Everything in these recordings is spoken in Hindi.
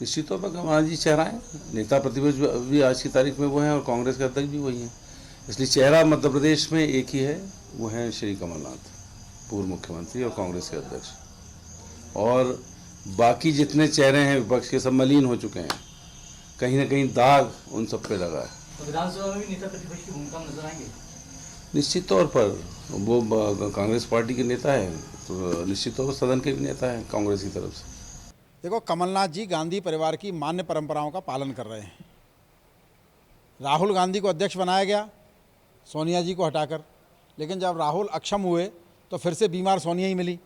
निश्चित तौर पर कमलनाथ जी चेहरा है, नेता प्रतिपक्ष भी आज की तारीख में वो हैं और कांग्रेस के अध्यक्ष भी वही हैं। इसलिए चेहरा मध्य प्रदेश में एक ही है, वो है श्री कमलनाथ, पूर्व मुख्यमंत्री और कांग्रेस के अध्यक्ष। और बाकी जितने चेहरे हैं विपक्ष के सब मलिन हो चुके हैं, कहीं ना कहीं दाग उन सब पे लगा है। तो विधानसभा में भी नेता प्रतिपक्ष की भूमिका नजर आएंगे? निश्चित तौर पर वो कांग्रेस पार्टी के नेता है, तो निश्चित तौर पर सदन के भी नेता है कांग्रेस की तरफ से। देखो, कमलनाथ जी गांधी परिवार की मान्य परंपराओं का पालन कर रहे हैं। राहुल गांधी को अध्यक्ष बनाया गया सोनिया जी को हटाकर, लेकिन जब राहुल अक्षम हुए तो फिर से बीमार सोनिया ही मिली।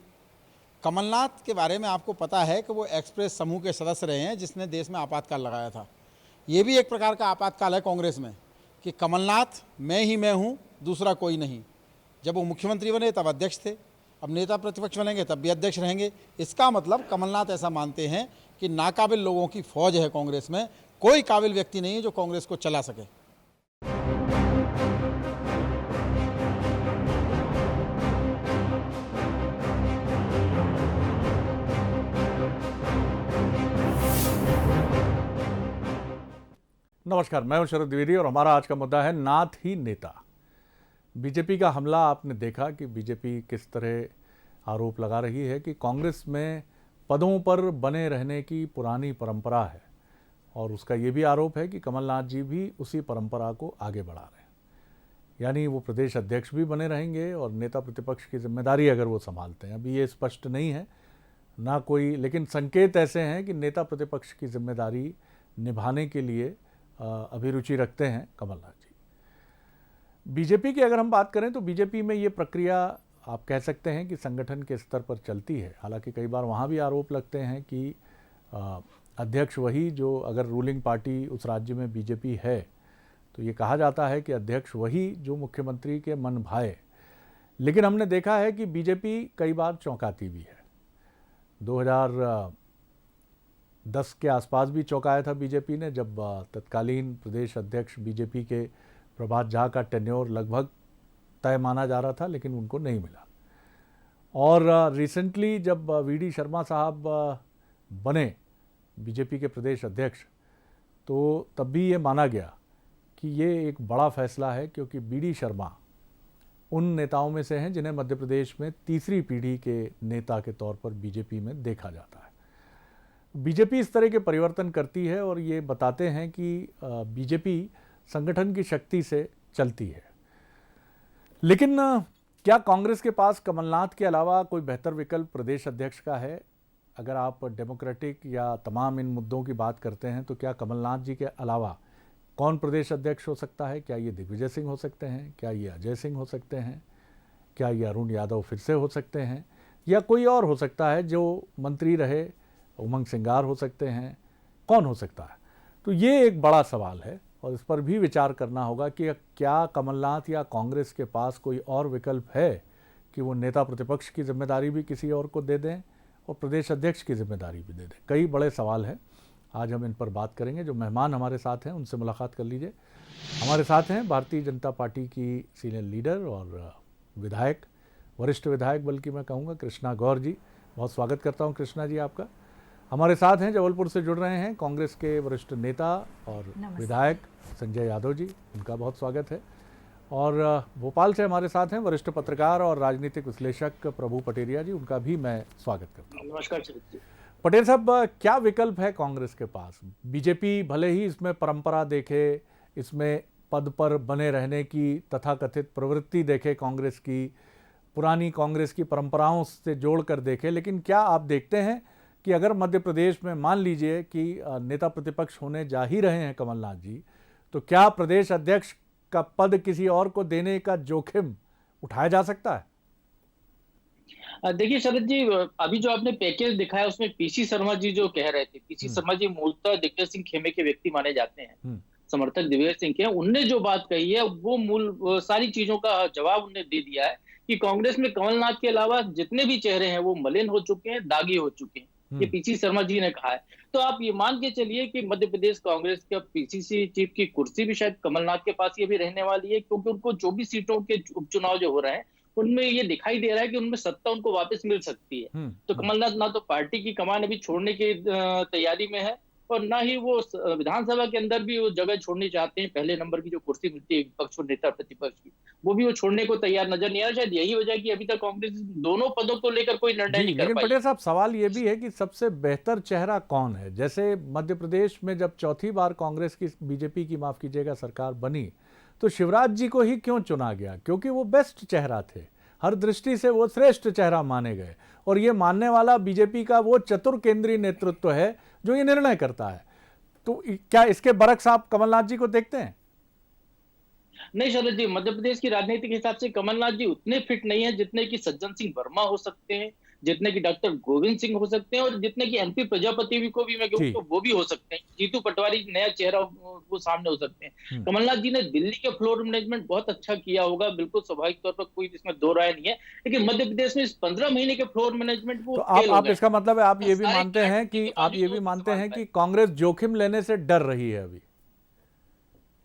कमलनाथ के बारे में आपको पता है कि वो एक्सप्रेस समूह के सदस्य रहे हैं जिसने देश में आपातकाल लगाया था। ये भी एक प्रकार का आपातकाल है कांग्रेस में कि कमलनाथ मैं ही मैं हूँ, दूसरा कोई नहीं। जब वो मुख्यमंत्री बने तब अध्यक्ष थे, अब नेता प्रतिपक्ष बनेंगे तब भी अध्यक्ष रहेंगे। इसका मतलब कमलनाथ ऐसा मानते हैं कि नाकाबिल लोगों की फौज है कांग्रेस में, कोई काबिल व्यक्ति नहीं है जो कांग्रेस को चला सके। नमस्कार, मैं हूं शरद द्विवेदी और हमारा आज का मुद्दा है नाथ ही नेता। बीजेपी का हमला आपने देखा कि बीजेपी किस तरह आरोप लगा रही है कि कांग्रेस में पदों पर बने रहने की पुरानी परंपरा है, और उसका ये भी आरोप है कि कमलनाथ जी भी उसी परंपरा को आगे बढ़ा रहे हैं। यानी वो प्रदेश अध्यक्ष भी बने रहेंगे और नेता प्रतिपक्ष की जिम्मेदारी अगर वो संभालते हैं। अभी ये स्पष्ट नहीं है ना कोई, लेकिन संकेत ऐसे हैं कि नेता प्रतिपक्ष की जिम्मेदारी निभाने के लिए अभिरुचि रखते हैं कमलनाथ जी। बीजेपी की अगर हम बात करें तो बीजेपी में ये प्रक्रिया आप कह सकते हैं कि संगठन के स्तर पर चलती है। हालांकि कई बार वहाँ भी आरोप लगते हैं कि अध्यक्ष वही जो, अगर रूलिंग पार्टी उस राज्य में बीजेपी है तो ये कहा जाता है कि अध्यक्ष वही जो मुख्यमंत्री के मन भाए। लेकिन हमने देखा है कि बीजेपी कई बार चौंकाती भी है। 2010 के आसपास भी चौंकाया था बीजेपी ने, जब तत्कालीन प्रदेश अध्यक्ष बीजेपी के प्रभात झा का टेन्योर लगभग तय माना जा रहा था, लेकिन उनको नहीं मिला। और रिसेंटली जब वीडी शर्मा साहब बने बीजेपी के प्रदेश अध्यक्ष, तो तब भी ये माना गया कि ये एक बड़ा फैसला है, क्योंकि वीडी शर्मा उन नेताओं में से हैं जिन्हें मध्य प्रदेश में तीसरी पीढ़ी के नेता के तौर पर बीजेपी में देखा जाता है। बीजेपी इस तरह के परिवर्तन करती है और ये बताते हैं कि बीजेपी संगठन की शक्ति से चलती है। लेकिन क्या कांग्रेस के पास कमलनाथ के अलावा कोई बेहतर विकल्प प्रदेश अध्यक्ष का है? अगर आप डेमोक्रेटिक या तमाम इन मुद्दों की बात करते हैं तो क्या कमलनाथ जी के अलावा कौन प्रदेश अध्यक्ष हो सकता है? क्या ये दिग्विजय सिंह हो सकते हैं? क्या ये अजय सिंह हो सकते हैं? क्या ये अरुण यादव फिर से हो सकते हैं? या कोई और हो सकता है जो मंत्री रहे, उमंग सिंगार हो सकते हैं? कौन हो सकता है? तो ये एक बड़ा सवाल है और इस पर भी विचार करना होगा कि क्या कमलनाथ या कांग्रेस के पास कोई और विकल्प है कि वो नेता प्रतिपक्ष की जिम्मेदारी भी किसी और को दे दें और प्रदेश अध्यक्ष की जिम्मेदारी भी दे दें। कई बड़े सवाल हैं, आज हम इन पर बात करेंगे। जो मेहमान हमारे साथ हैं उनसे मुलाकात कर लीजिए। हमारे साथ हैं भारतीय जनता पार्टी की सीनियर लीडर और विधायक, वरिष्ठ विधायक बल्कि मैं कहूँगा, कृष्णा गौर जी। बहुत स्वागत करता हूँ कृष्णा जी आपका। हमारे साथ हैं जबलपुर से जुड़ रहे हैं कांग्रेस के वरिष्ठ नेता और विधायक संजय यादव जी, उनका बहुत स्वागत है। और भोपाल से हमारे साथ हैं वरिष्ठ पत्रकार और राजनीतिक विश्लेषक प्रभु पटेरिया जी, उनका भी मैं स्वागत करता हूँ। नमस्कार पटेल साहब, क्या विकल्प है कांग्रेस के पास? बीजेपी भले ही इसमें परंपरा देखे, इसमें पद पर बने रहने की तथाकथित प्रवृत्ति देखे, कांग्रेस की पुरानी कांग्रेस की परंपराओं से जोड़कर देखे, लेकिन क्या आप देखते हैं कि अगर मध्य प्रदेश में मान लीजिए कि नेता प्रतिपक्ष होने जा ही रहे हैं कमलनाथ जी, तो क्या प्रदेश अध्यक्ष का पद किसी और को देने का जोखिम उठाया जा सकता है? देखिए शरद जी, अभी जो आपने पैकेज दिखाया उसमें पीसी शर्मा जी जो कह रहे थे, पीसी शर्मा जी मूलतः दिग्विजय सिंह खेमे के व्यक्ति माने जाते हैं, समर्थक दिग्विजय सिंह के। उनने जो बात कही है वो मूल सारी चीजों का जवाब उन्होंने दे दिया है कि कांग्रेस में कमलनाथ के अलावा जितने भी चेहरे हैं वो मलिन हो चुके हैं, दागी हो चुके हैं। ये पीसी शर्मा जी ने कहा है। तो आप ये मान के चलिए कि मध्य प्रदेश कांग्रेस का पीसीसी चीफ की कुर्सी भी शायद कमलनाथ के पास ये भी रहने वाली है, क्योंकि उनको 24 सीटों के उपचुनाव जो हो रहे हैं उनमें ये दिखाई दे रहा है कि उनमें सत्ता उनको वापस मिल सकती है। तो कमलनाथ ना तो पार्टी की कमान अभी छोड़ने की तैयारी में है, और ना ही वो विधानसभा के अंदर भी वो जगह छोड़नी चाहते हैं। पहले नंबर की जो कुर्सी मिलती है विपक्ष और नेता प्रतिपक्ष की, वो भी वो छोड़ने को तैयार नजर नहीं आ रहा। शायद यही वजह कि अभी तक कांग्रेस दोनों पदों को लेकर कोई निर्णय नहीं कर लेकिन पाई। पटेल साहब, सवाल ये भी है कि सबसे बेहतर चेहरा कौन है? जैसे मध्य प्रदेश में जब चौथी बार कांग्रेस की, बीजेपी की माफ कीजिएगा, सरकार बनी, तो शिवराज जी को ही क्यों चुना गया? क्योंकि वो बेस्ट चेहरा थे, हर दृष्टि से वो श्रेष्ठ चेहरा माने गए, और ये मानने वाला बीजेपी का वो चतुर केंद्रीय नेतृत्व है जो ये निर्णय करता है। तो क्या इसके बरक्स आप कमलनाथ जी को देखते हैं? नहीं शरद जी, मध्य प्रदेश की राजनीति के हिसाब से कमलनाथ जी उतने फिट नहीं है जितने की सज्जन सिंह वर्मा हो सकते हैं, जितने की डॉक्टर गोविंद सिंह हो सकते हैं, और जितने की एनपी प्रजापति भी को भी मैं कहूँ तो वो भी हो सकते हैं। जीतू पटवारी नया चेहरा वो सामने हो सकते हैं। कमलनाथ जी ने दिल्ली के फ्लोर मैनेजमेंट बहुत अच्छा किया होगा, बिल्कुल स्वाभाविक तौर पर, कोई इसमें दो राय नहीं है। लेकिन मध्य प्रदेश में इस 15 महीने के फ्लोर मैनेजमेंट वो तो आप इसका मतलब है आप ये भी मानते हैं कि कांग्रेस जोखिम लेने से डर रही है अभी?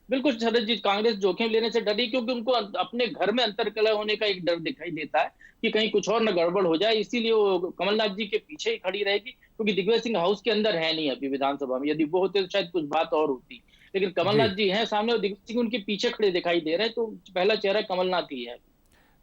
बिल्कुल शरद जी, कांग्रेस जोखिम लेने से डरी क्योंकि उनको अपने घर में अंतरकलह होने का एक डर दिखाई देता है कि कहीं कुछ और न गड़बड़ हो जाए। इसीलिए वो कमलनाथ जी के पीछे ही खड़ी रहेगी, क्योंकि दिग्विजय सिंह हाउस के अंदर है नहीं अभी विधानसभा में। यदि वो होते तो शायद कुछ बात और होती, लेकिन कमलनाथ जी हैं सामने और दिग्विजय सिंह उनके पीछे खड़े दिखाई दे रहे हैं, तो पहला चेहरा कमलनाथ ही है।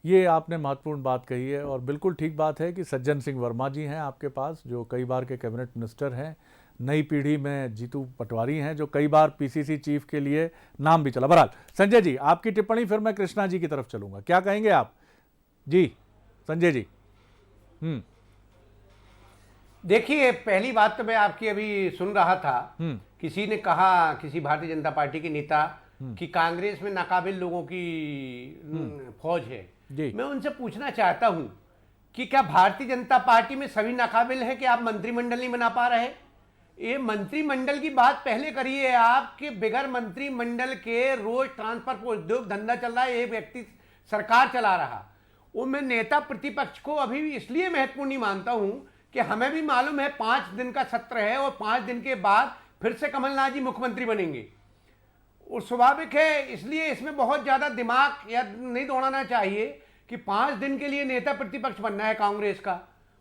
ये आपने महत्वपूर्ण बात कही है, और बिल्कुल ठीक बात है कि सज्जन सिंह वर्मा जी हैं आपके पास, जो कई बार के कैबिनेट मिनिस्टर हैं। नई पीढ़ी में जीतू पटवारी हैं, जो कई बार पीसीसी चीफ के लिए नाम भी चला। बहरहाल संजय जी, आपकी टिप्पणी, फिर मैं कृष्णा जी की तरफ चलूंगा। क्या कहेंगे आप? जी संजय जी। देखिए, पहली बात तो मैं आपकी अभी सुन रहा था, किसी ने कहा, किसी भारतीय जनता पार्टी के नेता, कि कांग्रेस में नाकाबिल लोगों की फौज है। मैं उनसे पूछना चाहता हूं कि क्या भारतीय जनता पार्टी में सभी नाकाबिल हैं कि आप मंत्रिमंडल नहीं बना पा रहे? ये मंत्रिमंडल की बात पहले करिए। आपके बिगैर मंत्रिमंडल के रोज ट्रांसफर पर उद्योग धंधा चल रहा है, एक व्यक्ति सरकार चला रहा। वो मैं नेता प्रतिपक्ष को अभी भी इसलिए महत्वपूर्ण नहीं मानता हूं कि हमें भी मालूम है 5 दिन का सत्र है, और 5 दिन के बाद फिर से कमलनाथ जी मुख्यमंत्री बनेंगे, और स्वाभाविक है। इसलिए इसमें बहुत ज्यादा दिमाग या नहीं दौड़ाना चाहिए कि 5 दिन के लिए नेता प्रतिपक्ष बनना है कांग्रेस का।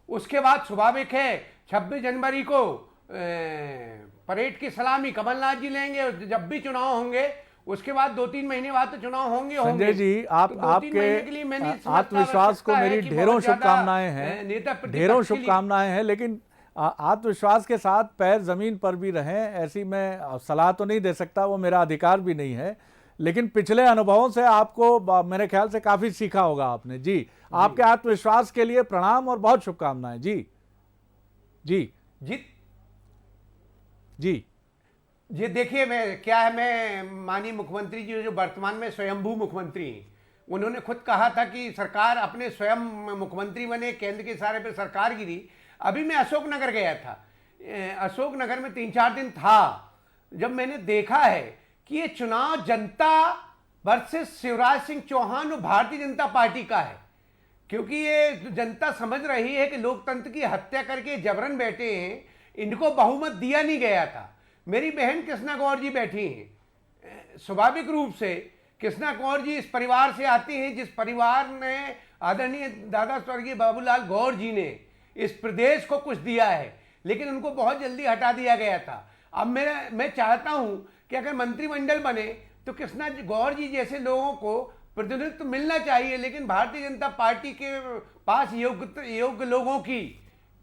उसके बाद स्वाभाविक है 26 जनवरी को परेड की सलामी कमलनाथ जी लेंगे। जब भी चुनाव होंगे उसके बाद 2-3 महीने बाद तो चुनाव होंगे। संजय जी, आपके आत्मविश्वास को मेरी ढेरों शुभकामनाएं हैं, ढेरों शुभकामनाएं हैं, लेकिन आत्मविश्वास के साथ पैर जमीन पर भी रहें, ऐसी मैं सलाह तो नहीं दे सकता, वो मेरा अधिकार भी नहीं है। लेकिन पिछले अनुभवों से आपको मेरे ख्याल से काफी सीखा होगा आपने। जी, आपके आत्मविश्वास के लिए प्रणाम और बहुत शुभकामनाएं। जी जी जी जी जी देखिए, मैं माननीय मुख्यमंत्री जी जो वर्तमान में स्वयंभू मुख्यमंत्री हैं, उन्होंने खुद कहा था कि सरकार अपने स्वयं मुख्यमंत्री बने, केंद्र के सारे पे सरकार गिरी। अभी मैं अशोकनगर गया था, अशोकनगर में 3-4 दिन था, जब मैंने देखा है कि ये चुनाव जनता वर्सेस शिवराज सिंह चौहान और भारतीय जनता पार्टी का है। क्योंकि ये जनता समझ रही है कि लोकतंत्र की हत्या करके जबरन बैठे हैं, इनको बहुमत दिया नहीं गया था। मेरी बहन कृष्णा गौर जी बैठी हैं, स्वाभाविक रूप से कृष्णा गौर जी इस परिवार से आती हैं जिस परिवार ने आदरणीय दादा स्वर्गीय बाबूलाल गौर जी ने इस प्रदेश को कुछ दिया है, लेकिन उनको बहुत जल्दी हटा दिया गया था। अब मैं चाहता हूं कि अगर मंत्रिमंडल बने तो कृष्णा गौर जी जैसे लोगों को प्रतिनिधित्व मिलना चाहिए, लेकिन भारतीय जनता पार्टी के पास योग्य लोगों की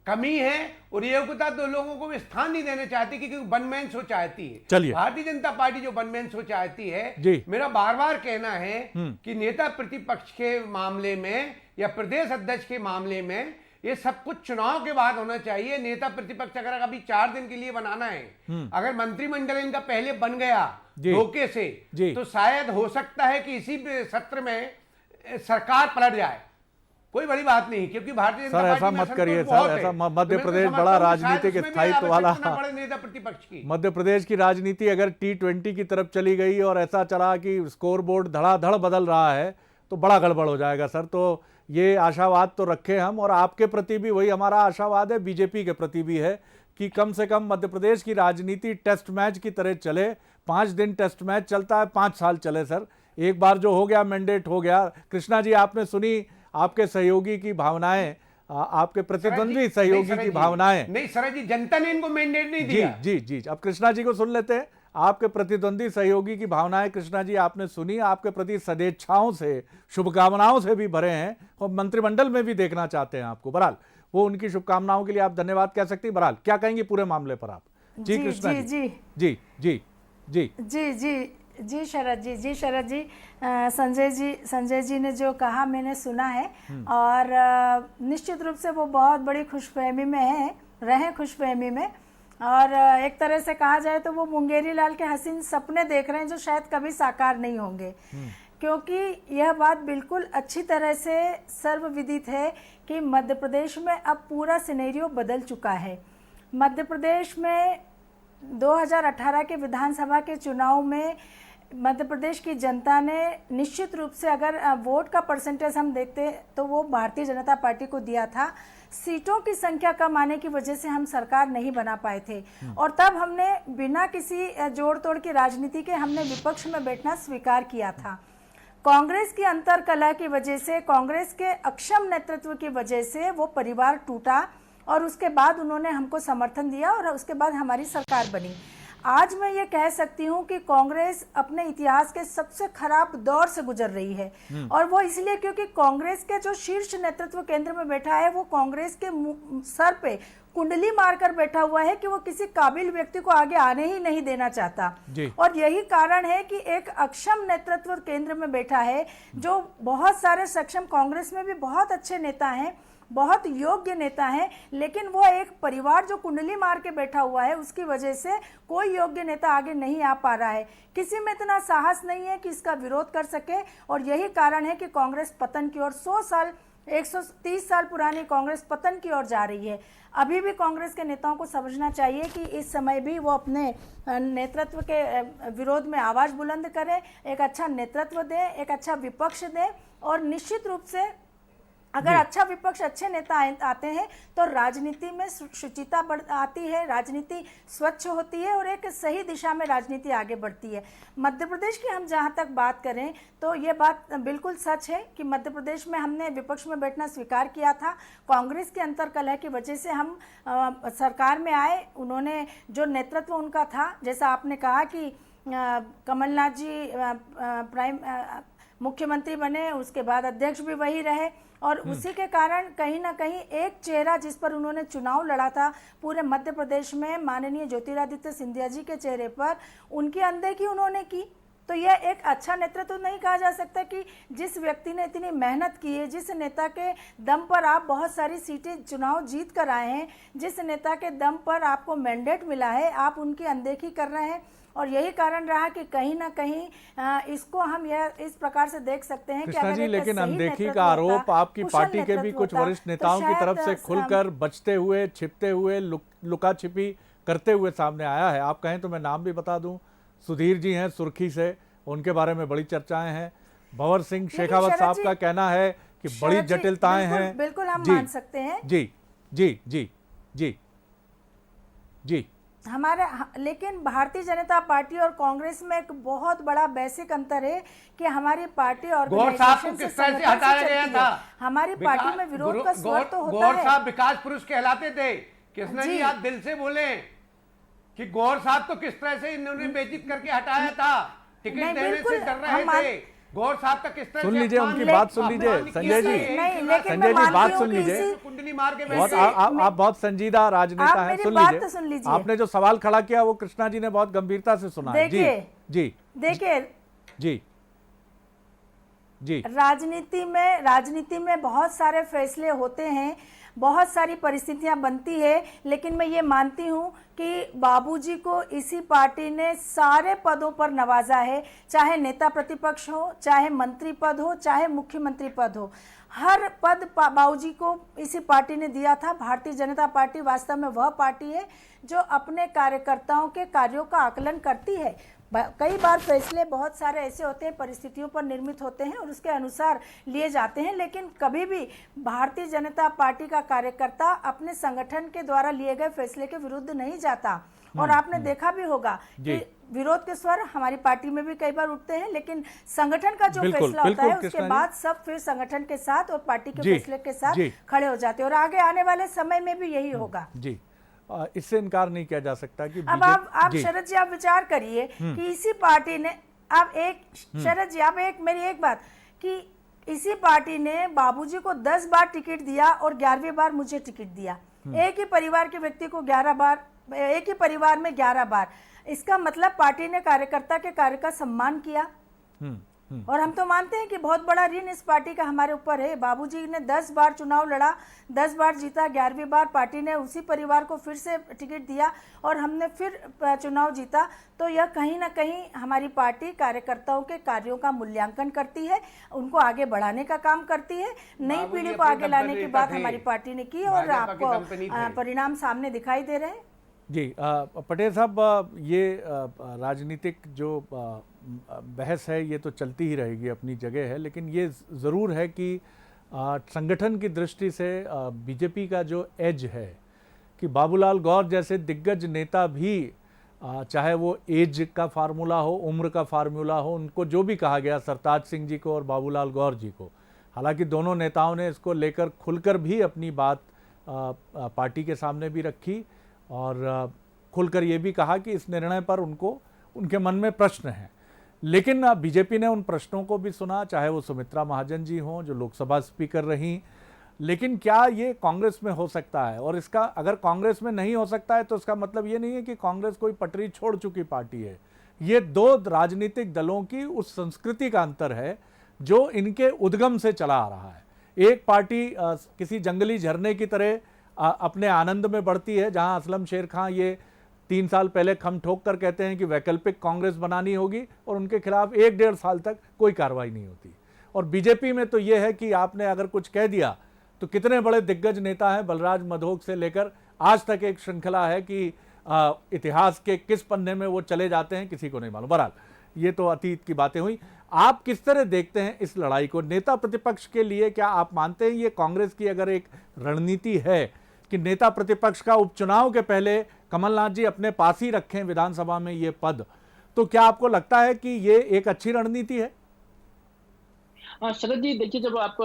कमी है, और योग्यता तो लोगों को स्थान नहीं देना चाहती, क्योंकि वन मैन शो चाहती है। चलिए, भारतीय जनता पार्टी जो वन मैन शो चाहती है, मेरा बार बार कहना है कि नेता प्रतिपक्ष के मामले में या प्रदेश अध्यक्ष के मामले में ये सब कुछ चुनाव के बाद होना चाहिए। नेता प्रतिपक्ष अगर अभी 4 दिन के लिए बनाना है, अगर मंत्रिमंडल इनका पहले बन गया धोखे से, तो शायद हो सकता है कि इसी सत्र में सरकार पलट जाए। कोई बड़ी बात नहीं, क्योंकि भारतीय जनता पार्टी ऐसा मत करिए सर, ऐसा मध्य प्रदेश बड़ा राजनीतिक स्थायित्व वाला, नेता प्रतिपक्ष की मध्य प्रदेश की राजनीति अगर T20 की तरफ चली गई और ऐसा चला कि स्कोर बोर्ड धड़ाधड़ बदल रहा है तो बड़ा गड़बड़ हो जाएगा सर। तो ये आशावाद तो रखे हम, और आपके प्रति भी वही हमारा आशावाद है, बीजेपी के प्रति भी है कि कम से कम मध्य प्रदेश की राजनीति टेस्ट मैच की तरह चले। 5 दिन टेस्ट मैच चलता है, 5 साल चले सर। एक बार जो हो गया मैंडेट हो गया। कृष्णा जी, आपने सुनी आपके सहयोगी की भावनाएं, आपके प्रतिद्वंदी सहयोगी की भावनाएं। नहीं शरद जी, जनता ने इनको मैंडेट नहीं जी दिया। जी जी, अब कृष्णा जी को सुन लेते हैं। आपके प्रतिद्वंदी सहयोगी की भावनाएं कृष्णा जी आपने सुनी, आपके प्रति सदिच्छाओं से, शुभकामनाओं से भी भरे हैं, और मंत्रिमंडल में भी देखना चाहते हैं आपको। बहरहाल वो उनकी शुभकामनाओं के लिए आप धन्यवाद कह सकती हैं। बहरहाल क्या कहेंगे पूरे मामले पर आप? जी कृष्णा जी जी जी जी जी जी जी जी शरद जी संजय जी ने जो कहा मैंने सुना है, और निश्चित रूप से वो बहुत बड़ी खुशफहमी में रहे खुशफहमी में, और एक तरह से कहा जाए तो वो मुंगेरी लाल के हसीन सपने देख रहे हैं जो शायद कभी साकार नहीं होंगे, क्योंकि यह बात बिल्कुल अच्छी तरह से सर्वविदित है कि मध्य प्रदेश में अब पूरा सिनेरियो बदल चुका है। मध्य प्रदेश में 2018 के विधानसभा के चुनाव में मध्य प्रदेश की जनता ने निश्चित रूप से, अगर वोट का परसेंटेज हम देखते तो वो भारतीय जनता पार्टी को दिया था। सीटों की संख्या कम आने की वजह से हम सरकार नहीं बना पाए थे, और तब हमने बिना किसी जोड़ तोड़ की राजनीति के हमने विपक्ष में बैठना स्वीकार किया था। कांग्रेस की अंतरकलह की वजह से, कांग्रेस के अक्षम नेतृत्व की वजह से वो परिवार टूटा, और उसके बाद उन्होंने हमको समर्थन दिया, और उसके बाद हमारी सरकार बनी। आज मैं ये कह सकती हूँ कि कांग्रेस अपने इतिहास के सबसे खराब दौर से गुजर रही है, और वो इसलिए क्योंकि कांग्रेस के जो शीर्ष नेतृत्व केंद्र में बैठा है वो कांग्रेस के सर पे कुंडली मारकर बैठा हुआ है कि वो किसी काबिल व्यक्ति को आगे आने ही नहीं देना चाहता। और यही कारण है कि एक अक्षम नेतृत्व केंद्र में बैठा है, जो बहुत सारे सक्षम, कांग्रेस में भी बहुत अच्छे नेता हैं, बहुत योग्य नेता हैं, लेकिन वो एक परिवार जो कुंडली मार के बैठा हुआ है, उसकी वजह से कोई योग्य नेता आगे नहीं आ पा रहा है। किसी में इतना साहस नहीं है कि इसका विरोध कर सके, और यही कारण है कि कांग्रेस पतन की ओर 130 साल पुरानी कांग्रेस पतन की ओर जा रही है। अभी भी कांग्रेस के नेताओं को समझना चाहिए कि इस समय भी वो अपने नेतृत्व के विरोध में आवाज बुलंद करें, एक अच्छा नेतृत्व दें, एक अच्छा विपक्ष दें, और निश्चित रूप से अगर अच्छा विपक्ष, अच्छे नेता आते हैं तो राजनीति में शुचिता आती है, राजनीति स्वच्छ होती है, और एक सही दिशा में राजनीति आगे बढ़ती है। मध्य प्रदेश की हम जहां तक बात करें तो ये बात बिल्कुल सच है कि मध्य प्रदेश में हमने विपक्ष में बैठना स्वीकार किया था। कांग्रेस के अंतरकलह की वजह से हम सरकार में आए। उन्होंने जो नेतृत्व उनका था, जैसा आपने कहा कि कमलनाथ जी मुख्यमंत्री बने, उसके बाद अध्यक्ष भी वही रहे, और उसी के कारण कहीं ना कहीं एक चेहरा जिस पर उन्होंने चुनाव लड़ा था पूरे मध्य प्रदेश में, माननीय ज्योतिरादित्य सिंधिया जी के चेहरे पर उनकी अनदेखी उन्होंने की। तो यह एक अच्छा नेतृत्व नहीं कहा जा सकता कि जिस व्यक्ति ने इतनी मेहनत की है, जिस नेता के दम पर आप बहुत सारी सीटें चुनाव जीत कर आए हैं, जिस नेता के दम पर आपको मैंडेट मिला है, आप उनकी अनदेखी कर रहे हैं। और यही कारण रहा कि कहीं ना कहीं इसको हम यह इस प्रकार से देख सकते हैं कि कृष्णा जी, लेकिन अनदेखी का आरोप आपकी पार्टी के भी कुछ वरिष्ठ नेताओं की तरफ से खुलकर बचते हुए, छिपते हुए, लुका छिपी करते हुए सामने आया है। आप कहें तो मैं नाम भी बता दूं, सुधीर जी हैं सुर्खी से, उनके बारे में बड़ी चर्चाएं हैं। भंवर सिंह शेखावत साहब का कहना है कि बड़ी जटिलताएं हैं। बिल्कुल हम मान सकते हैं। जी जी जी जी जी हमारा, लेकिन भारतीय जनता पार्टी और कांग्रेस में एक बहुत बड़ा बेसिक अंतर है कि हमारी पार्टी ऑर्गेनाइजेशन किस तरह से हटाया गया था। हमारी पार्टी में विरोध का स्वर तो होता गौर है। साहब विकास पुरुष कहलाते थे। कृष्णा जी, आप दिल से बोले कि गौर साहब को किस तरह से इन्होंने बेइज्जत करके हटाया था, टिकट देने से डर रहे थे। गौर साहब का किस तरह सुन लीजिए, उनकी बात सुन लीजिए संजय जी, संजय जी बात सुन लीजिए। कुंडली मार के बहुत आप बहुत संजीदा राजनेता हैं, सुन लीजिए। आपने जो सवाल खड़ा किया वो कृष्णा जी ने बहुत गंभीरता से सुना है। जी जी देखिए जी जी, राजनीति में बहुत सारे फैसले होते हैं, बहुत सारी परिस्थितियां बनती है, लेकिन मैं ये मानती हूँ कि बाबूजी को इसी पार्टी ने सारे पदों पर नवाजा है, चाहे नेता प्रतिपक्ष हो, चाहे मंत्री पद हो, चाहे मुख्यमंत्री पद हो, हर पद बाबूजी को इसी पार्टी ने दिया था। भारतीय जनता पार्टी वास्तव में वह पार्टी है जो अपने कार्यकर्ताओं के कार्यों का आकलन करती है। कई बार फैसले बहुत सारे ऐसे होते हैं, परिस्थितियों पर निर्मित होते हैं और उसके अनुसार लिए जाते हैं, लेकिन कभी भी भारतीय जनता पार्टी का कार्यकर्ता अपने संगठन के द्वारा लिए गए फैसले के विरुद्ध नहीं जाता। और आपने देखा भी होगा कि विरोध के स्वर हमारी पार्टी में भी कई बार उठते हैं, लेकिन संगठन का जो फैसला होता है उसके बाद सब फिर संगठन के साथ और पार्टी के फैसले के साथ खड़े हो जाते हैं, और आगे आने वाले समय में भी यही होगा। जी, इससे इनकार नहीं किया जा सकता कि अब आप शरद जी, आप विचार करिए कि इसी पार्टी ने शरद जी, आप मेरी एक बात कि इसी पार्टी ने बाबूजी को 10 बार टिकट दिया और 11वीं बार मुझे टिकट दिया। एक ही परिवार के व्यक्ति को 11 बार, एक ही परिवार में 11 बार। इसका मतलब पार्टी ने कार्यकर्ता के कार्य का सम्मान किया। और हम तो मानते हैं कि बहुत बड़ा ऋण इस पार्टी का हमारे ऊपर है। बाबूजी ने 10 बार चुनाव लड़ा, 10 बार जीता, 11वीं बार पार्टी ने उसी परिवार को फिर से टिकट दिया और हमने फिर चुनाव जीता। तो यह कहीं ना कहीं हमारी पार्टी कार्यकर्ताओं के कार्यों का मूल्यांकन करती है, उनको आगे बढ़ाने का काम करती है। नई पीढ़ी को आगे लाने की बात हमारी पार्टी ने की और आपको परिणाम सामने दिखाई दे रहे हैं। जी, पटेल साहब, ये राजनीतिक जो बहस है ये तो चलती ही रहेगी, अपनी जगह है, लेकिन ये ज़रूर है कि संगठन की दृष्टि से बीजेपी का जो एज है कि बाबूलाल गौर जैसे दिग्गज नेता भी, चाहे वो एज का फार्मूला हो, उम्र का फार्मूला हो, उनको जो भी कहा गया सरताज सिंह जी को और बाबूलाल गौर जी को, हालांकि दोनों नेताओं ने इसको लेकर खुलकर भी अपनी बात पार्टी के सामने भी रखी और खुलकर ये भी कहा कि इस निर्णय पर उनके मन में प्रश्न हैं। लेकिन बीजेपी ने उन प्रश्नों को भी सुना, चाहे वो सुमित्रा महाजन जी हों जो लोकसभा स्पीकर रहीं। लेकिन क्या ये कांग्रेस में हो सकता है? और इसका अगर कांग्रेस में नहीं हो सकता है तो इसका मतलब ये नहीं है कि कांग्रेस कोई पटरी छोड़ चुकी पार्टी है। ये दो राजनीतिक दलों की उस संस्कृति का अंतर है जो इनके उद्गम से चला आ रहा है। एक पार्टी किसी जंगली झरने की तरह अपने आनंद में बढ़ती है, जहां असलम शेर खां ये 3 साल पहले खम ठोक कर कहते हैं कि वैकल्पिक कांग्रेस बनानी होगी और उनके खिलाफ 1-1.5 साल तक कोई कार्रवाई नहीं होती। और बीजेपी में तो ये है कि आपने अगर कुछ कह दिया तो कितने बड़े दिग्गज नेता हैं, बलराज मधोक से लेकर आज तक एक श्रृंखला है कि इतिहास के किस पन्ने में वो चले जाते हैं किसी को नहीं मालूम। बहरहाल ये तो अतीत की बातें हुई। आप किस तरह देखते हैं इस लड़ाई को नेता प्रतिपक्ष के लिए? क्या आप मानते हैं ये कांग्रेस की अगर एक रणनीति है कि नेता प्रतिपक्ष का उपचुनाव के पहले कमलनाथ जी अपने पास ही रखें विधानसभा में ये पद, तो क्या आपको लगता है कि ये एक अच्छी रणनीति है? हाँ शरद जी, देखिए जब आप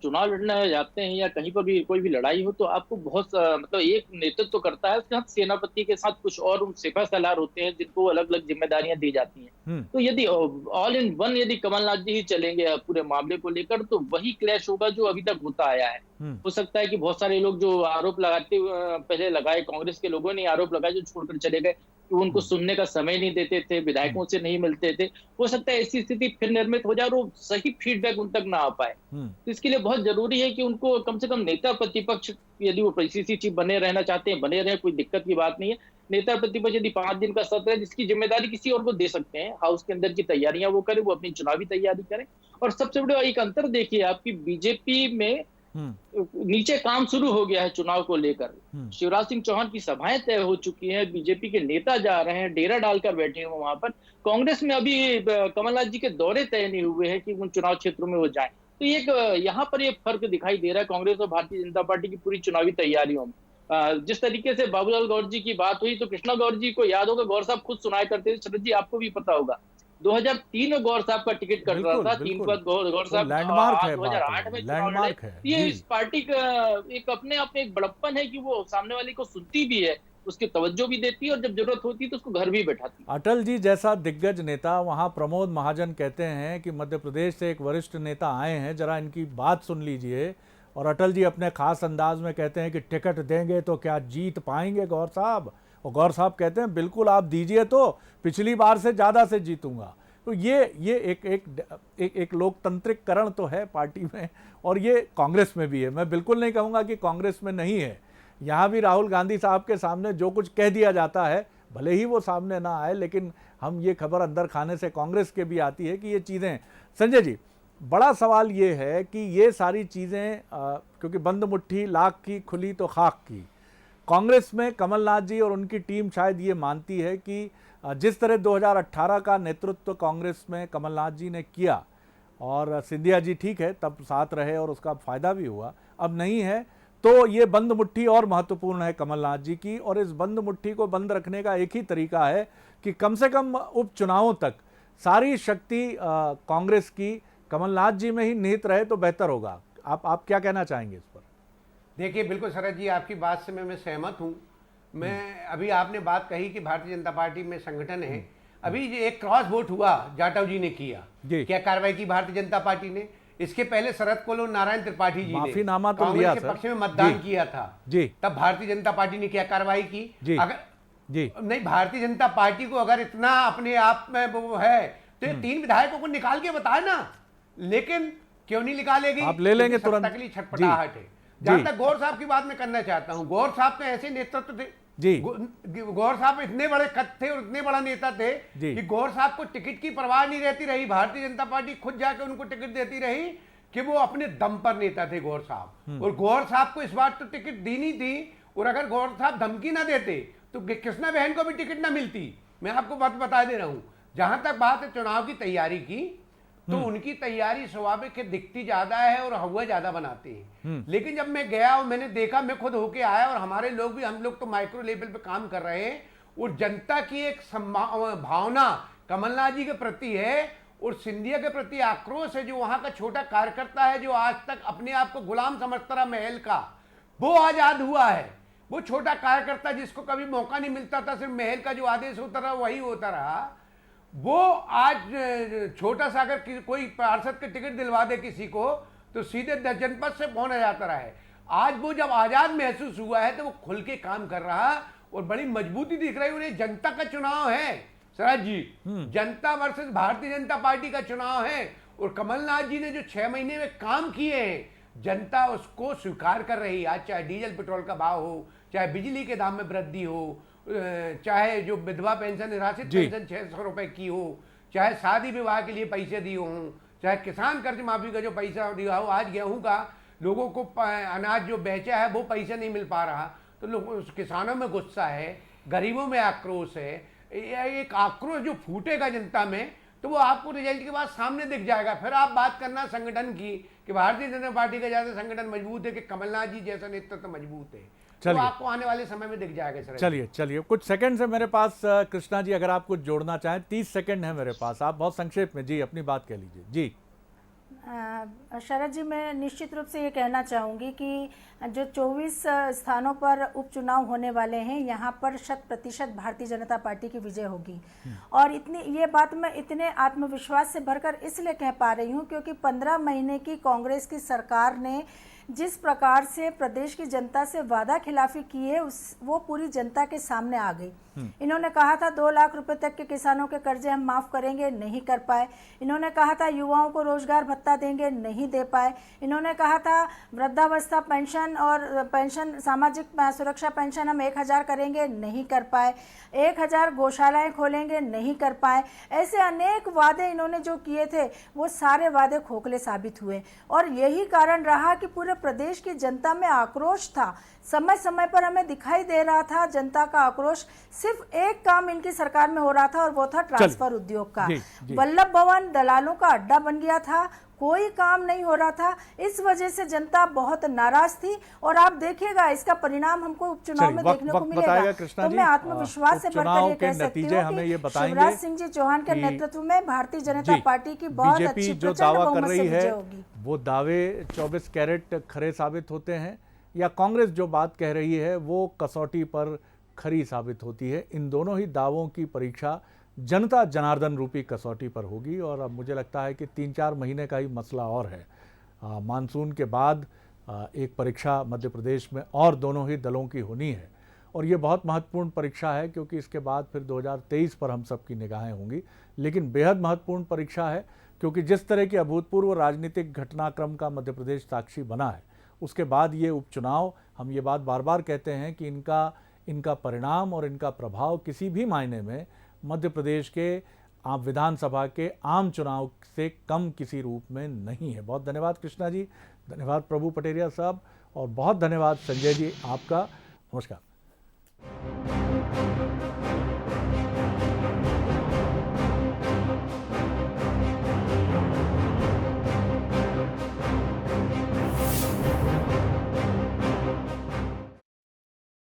चुनाव लड़ने जाते हैं या कहीं पर भी कोई भी लड़ाई हो तो आपको बहुत मतलब एक नेतृत्व तो करता है, उसके साथ सेनापति के साथ कुछ और सिपह सलार होते हैं जिनको अलग अलग जिम्मेदारियां दी जाती हैं। तो यदि ऑल इन वन यदि कमलनाथ जी ही चलेंगे पूरे मामले को लेकर तो वही क्लैश होगा जो अभी तक होता आया है। हो सकता है कि बहुत सारे लोग जो आरोप लगाते पहले लगाए, कांग्रेस के लोगों ने आरोप लगाए जो छोड़कर चले गए कि उनको सुनने का समय नहीं देते थे, विधायकों से नहीं मिलते थे, हो सकता है ऐसी स्थिति फिर निर्मित हो जाए और वो सही फीडबैक उन तक ना आ पाए। तो इसके लिए बहुत जरूरी है कि उनको कम से कम नेता प्रतिपक्ष, यदि वो पीसीसी चीफ बने रहना चाहते हैं बने रहे, कोई दिक्कत की बात नहीं है। नेता प्रतिपक्ष यदि 5 दिन का सत्र है जिसकी जिम्मेदारी किसी और को दे सकते हैं, हाउस के अंदर की तैयारियां वो करें, वो अपनी चुनावी तैयारी करें। और सबसे बड़ा एक अंतर देखिए आपकी बीजेपी में नीचे काम शुरू हो गया है चुनाव को लेकर। शिवराज सिंह चौहान की सभाएं तय हो चुकी हैं, बीजेपी के नेता जा रहे हैं, डेरा डालकर बैठे हैं वहां पर। कांग्रेस में अभी कमलनाथ जी के दौरे तय नहीं हुए हैं कि उन चुनाव क्षेत्रों में वो जाएं। तो एक यहाँ पर एक फर्क दिखाई दे रहा है कांग्रेस और भारतीय जनता पार्टी की पूरी चुनावी तैयारियों में। जिस तरीके से बाबूलाल गौर जी की बात हुई तो कृष्णा गौर जी को याद होगा, गौर साहब खुद सुनाया करते थे, शरद जी आपको भी पता होगा 2003 में गौर साहब का टिकट कट रहा था, 3 बार गौर साहब 2008 में चुनाव लड़े। ये इस पार्टी का एक अपने आप में एक बड़प्पन है कि वो सामने वाले को सुनती भी है, उसकी तवज्जो भी देती है और जब जरूरत होती है तो उसको घर भी बैठाती है। अटल जी जैसा दिग्गज नेता, वहां प्रमोद महाजन कहते हैं कि मध्य प्रदेश से एक वरिष्ठ नेता आए हैं, जरा इनकी बात सुन लीजिए। और अटल जी अपने खास अंदाज में कहते हैं कि टिकट देंगे तो क्या जीत पाएंगे गौर साहब? और गौर साहब कहते हैं बिल्कुल आप दीजिए तो पिछली बार से ज़्यादा से जीतूंगा। तो ये एक लोकतंत्रिककरण तो है पार्टी में, और ये कांग्रेस में भी है। मैं बिल्कुल नहीं कहूँगा कि कांग्रेस में नहीं है। यहाँ भी राहुल गांधी साहब के सामने जो कुछ कह दिया जाता है, भले ही वो सामने ना आए, लेकिन हम ये खबर अंदर खाने से कांग्रेस के भी आती है कि ये चीज़ें। संजय जी, बड़ा सवाल ये है कि ये सारी चीज़ें क्योंकि बंद मुट्ठी लाख की खुली तो खाक की, कांग्रेस में कमलनाथ जी और उनकी टीम शायद ये मानती है कि जिस तरह 2018 का नेतृत्व कांग्रेस में कमलनाथ जी ने किया, और सिंधिया जी ठीक है तब साथ रहे और उसका फ़ायदा भी हुआ, अब नहीं है, तो ये बंद मुट्ठी और महत्वपूर्ण है कमलनाथ जी की। और इस बंद मुट्ठी को बंद रखने का एक ही तरीका है कि कम से कम उपचुनावों तक सारी शक्ति कांग्रेस की कमलनाथ जी में ही निहित रहे तो बेहतर होगा। आप क्या कहना चाहेंगे इस पर? देखिए, बिल्कुल शरद जी, आपकी बात से मैं सहमत हूँ। मैं अभी आपने बात कही कि भारतीय जनता पार्टी में संगठन है। अभी ये एक क्रॉस वोट हुआ, जाटव जी ने किया, क्या कार्रवाई की भारतीय जनता पार्टी ने? इसके पहले शरद कोल नारायण त्रिपाठी जी माफीनामा ने तो लिया कांग्रेस के सर, पक्ष में मतदान जी, किया था जी, तब भारतीय जनता पार्टी ने क्या कार्रवाई की? जी, अगर जी, नहीं, भारतीय जनता पार्टी को अगर इतना अपने आप में वो है तो ये 3 विधायकों को निकाल के बताए ना, लेकिन क्यों नहीं निकालेगी? आप ले लेंगे क्योंकि तुरंत। सत्ता के लिए छटपटाहट है। जहां जी। तक गौर साहब की बात मैं करना चाहता हूं, गौर साहब तो ऐसे नेतृत्व थे, जी, गौर साहब इतने बड़े कद थे और इतने बड़ा नेता थे जी, कि गौर साहब को टिकट की परवाह नहीं रहती रही। भारतीय जनता पार्टी खुद जाकर उनको टिकट देती रही कि वो अपने दम पर नेता थे गौर साहब। और गौर साहब को इस बार तो टिकट दी नहीं थी, और अगर गौर साहब धमकी ना देते तो कृष्णा बहन को भी टिकट ना मिलती। मैं आपको बात बता दे रहा हूं। जहां तक बात है चुनाव की तैयारी की, तो उनकी तैयारी स्वाभाविक है, दिखती ज्यादा है और हवा ज्यादा बनाते हैं। लेकिन जब मैं गया और मैंने देखा, मैं खुद होके आया और हमारे लोग भी, हम लोग तो माइक्रो लेवल पे काम कर रहे हैं, और जनता की एक भावना कमलनाथ जी के प्रति है और सिंधिया के प्रति आक्रोश है। जो वहां का छोटा कार्यकर्ता है, जो आज तक अपने आप को गुलाम समझता रहा महल का, वो आजाद हुआ है। वो छोटा कार्यकर्ता जिसको कभी मौका नहीं मिलता था, सिर्फ महल का जो आदेश होता रहा वही होता रहा, वो आज छोटा सा अगर कोई पार्षद के टिकट दिलवा दे किसी को तो सीधे जनपद से फोन आ जाता रहा है। आज वो जब आजाद महसूस हुआ है तो वो खुल के काम कर रहा और बड़ी मजबूती दिख रही है। और ये जनता का चुनाव है शरद जी, जनता वर्सेस भारतीय जनता पार्टी का चुनाव है। और कमलनाथ जी ने जो 6 महीने में काम किए हैं, जनता उसको स्वीकार कर रही है। आज चाहे डीजल पेट्रोल का भाव हो, चाहे बिजली के दाम में वृद्धि हो, चाहे जो विधवा पेंशन निराश्रित पेंशन 600 रुपए की हो, चाहे शादी विवाह के लिए पैसे दिए हों, चाहे किसान कर्ज माफी का जो पैसा दिया हो, आज गेहूं का लोगों को अनाज जो बेचा है वो पैसा नहीं मिल पा रहा, तो लोग किसानों में गुस्सा है, गरीबों में आक्रोश है। एक आक्रोश जो फूटेगा जनता में, तो वो आपको रिजल्ट के बाद सामने दिख जाएगा। फिर आप बात करना संगठन की कि भारतीय जनता पार्टी का ज्यादा संगठन मजबूत है कि कमलनाथ जी जैसा नेतृत्व मजबूत है, तो आपको आने वाले समय में दिख जाएगा सर। चलिए कुछ सेकंड है मेरे पास। कृष्णा जी, अगर आप कुछ जोड़ना चाहें, 30 सेकंड है मेरे पास, आप बहुत संक्षेप में जी अपनी बात कह लीजिए। जी शरद जी, मैं निश्चित रूप से ये कहना चाहूँगी कि जो 24 स्थानों पर उपचुनाव होने वाले हैं, यहाँ पर 100% भारतीय जनता पार्टी की विजय होगी। और ये बात मैं इतने आत्मविश्वास से भरकर इसलिए कह पा रही हूँ क्योंकि 15 महीने की कांग्रेस की सरकार ने जिस प्रकार से प्रदेश की जनता से वादा खिलाफी की है, वो पूरी जनता के सामने आ गई। इन्होंने कहा था 2 लाख रुपए तक के किसानों के कर्जे हम माफ करेंगे, नहीं कर पाए। इन्होंने कहा था युवाओं को रोजगार भत्ता देंगे, नहीं दे पाए। इन्होंने कहा था वृद्धावस्था पेंशन और पेंशन, सामाजिक सुरक्षा पेंशन हम 1000 करेंगे, नहीं कर पाए। 1000 गौशालाएं खोलेंगे, नहीं कर पाए। ऐसे अनेक वादे इन्होंने जो किए थे, वो सारे वादे खोखले साबित हुए। और यही कारण रहा कि पूरे प्रदेश की जनता में आक्रोश था। समय समय पर हमें दिखाई दे रहा था जनता का आक्रोश। सिर्फ एक काम इनकी सरकार में हो रहा था और वो था ट्रांसफर उद्योग का। वल्लभ भवन दलालों का अड्डा बन गया था, कोई काम नहीं हो रहा था। इस वजह से जनता बहुत नाराज थी और आप देखिएगा इसका परिणाम हमको उपचुनाव में देखने को मिलेगा। तो मैं आत्मविश्वास से भरकर ये कह सकती हूँ कि शिवराज सिंह जी चौहान के नेतृत्व में भारतीय जनता पार्टी की बहुत अच्छी जो दावा कर रही है वो दावे 24 कैरेट खरे साबित होते हैं, या कांग्रेस जो बात कह रही है वो कसौटी पर खरी साबित होती है। इन दोनों ही दावों की परीक्षा जनता जनार्दन रूपी कसौटी पर होगी। और अब मुझे लगता है कि 3-4 महीने का ही मसला और है। मानसून के बाद एक परीक्षा मध्य प्रदेश में और दोनों ही दलों की होनी है। और ये बहुत महत्वपूर्ण परीक्षा है, क्योंकि इसके बाद फिर 2023 पर हम सबकी निगाहें होंगी। लेकिन बेहद महत्वपूर्ण परीक्षा है, क्योंकि जिस तरह के अभूतपूर्व राजनीतिक घटनाक्रम का मध्य प्रदेश साक्षी बना है, उसके बाद ये उपचुनाव, हम ये बात बार बार कहते हैं कि इनका परिणाम और इनका प्रभाव किसी भी मायने में मध्य प्रदेश के विधानसभा के आम चुनाव से कम किसी रूप में नहीं है। बहुत धन्यवाद कृष्णा जी, धन्यवाद प्रभु पटेरिया साहब, और बहुत धन्यवाद संजय जी आपका। नमस्कार।